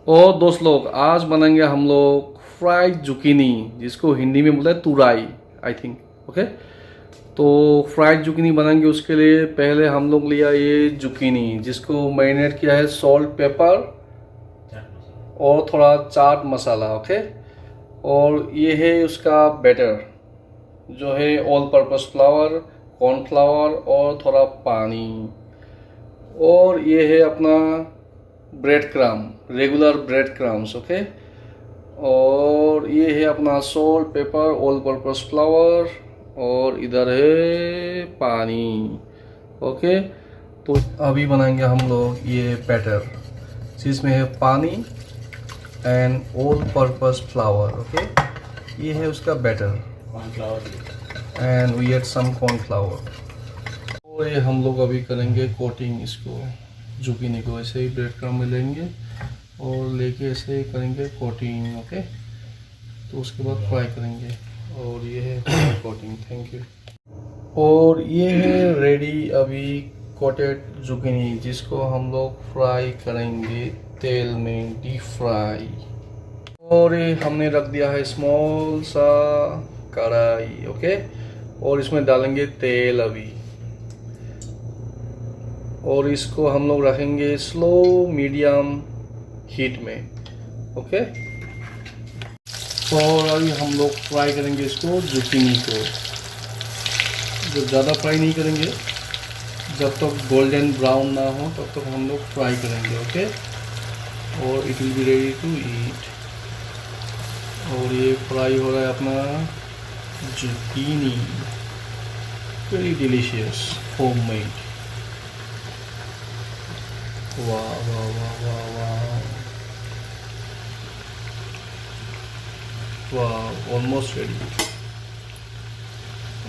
और दोस्त लोग आज बनाएंगे हम लोग फ्राइड जुकीनी, जिसको हिंदी में बोलते हैं तुराई, आई थिंक। ओके, तो फ्राइड जुकीनी बनाएंगे। उसके लिए पहले हम लोग लिया ये जुकीनी, जिसको मैरिनेट किया है सॉल्ट, पेपर और थोड़ा चाट मसाला। ओके, और ये है उसका बैटर, जो है ऑल पर्पस फ्लावर, कॉर्नफ्लावर और थोड़ा पानी। और ये है अपना bread crumb, regular bread crumbs. Okay, और ये है अपना salt, paper, all purpose flower और इधर है पानी। ओके, तो अभी बनाएंगे हम लोग ये बैटर, जिसमें है पानी and all purpose flour. Okay, ये है उसका batter and we add some cornflour. और ये हम लोग अभी करेंगे कोटिंग, इसको जुकीनी को ऐसे ही ब्रेड क्रम्ब में लेंगे और लेके ऐसे ही करेंगे कोटिंग। ओके, तो उसके बाद फ्राई करेंगे। और ये है कोटिंग। Thank you. और ये है रेडी अभी कोटेड जुकीनी, जिसको हम लोग फ्राई करेंगे तेल में, डीप फ्राई। और ये हमने रख दिया है स्मॉल सा कढ़ाई। ओके, और इसमें डालेंगे तेल अभी, और इसको हम लोग रखेंगे स्लो मीडियम हीट में। ओके, और अभी हम लोग फ्राई करेंगे इसको, जुकीनी को। जो ज़्यादा फ्राई नहीं करेंगे, जब तक गोल्डन ब्राउन ना हो तब तक हम लोग फ्राई करेंगे। ओके, और it will be ready to eat. और ये फ्राई हो रहा है अपना जुकीनी, वेरी डिलीशियस, होममेड। वाह वाह वाह वाह वाह वाह, ऑलमोस्ट रेडी।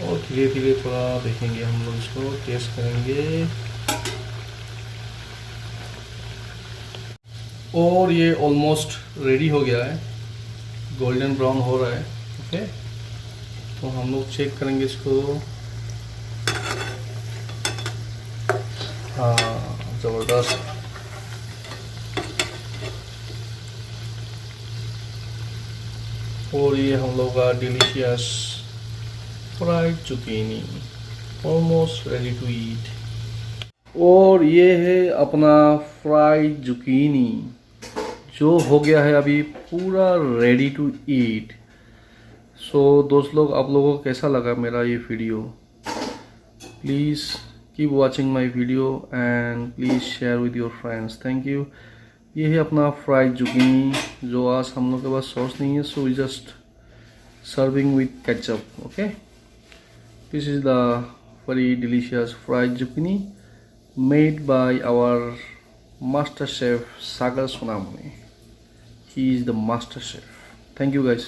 और धीरे धीरे थोड़ा देखेंगे हम लोग, इसको टेस्ट करेंगे। और ये ऑलमोस्ट रेडी हो गया है, गोल्डन ब्राउन हो रहा है। ओके, तो हम लोग चेक करेंगे इसको। हाँ, ज़बरदस्त। और ये हम लोग का delicious fried zucchini almost ready to eat. और ये है अपना फ्राइड जुकीनी, जो हो गया है अभी पूरा रेडी टू ईट। सो दोस्त लोग, आप लोगों को कैसा लगा मेरा ये video? Please keep watching my video and please share with your friends. Thank you. ये है अपना फ्राइड जुकीनी, जो आज हम लोग के पास सॉस नहीं है, so we just serving with ketchup. Okay, this is the very delicious fried zucchini made by our master chef Sagar Sonamune. He is the master chef. Thank you guys.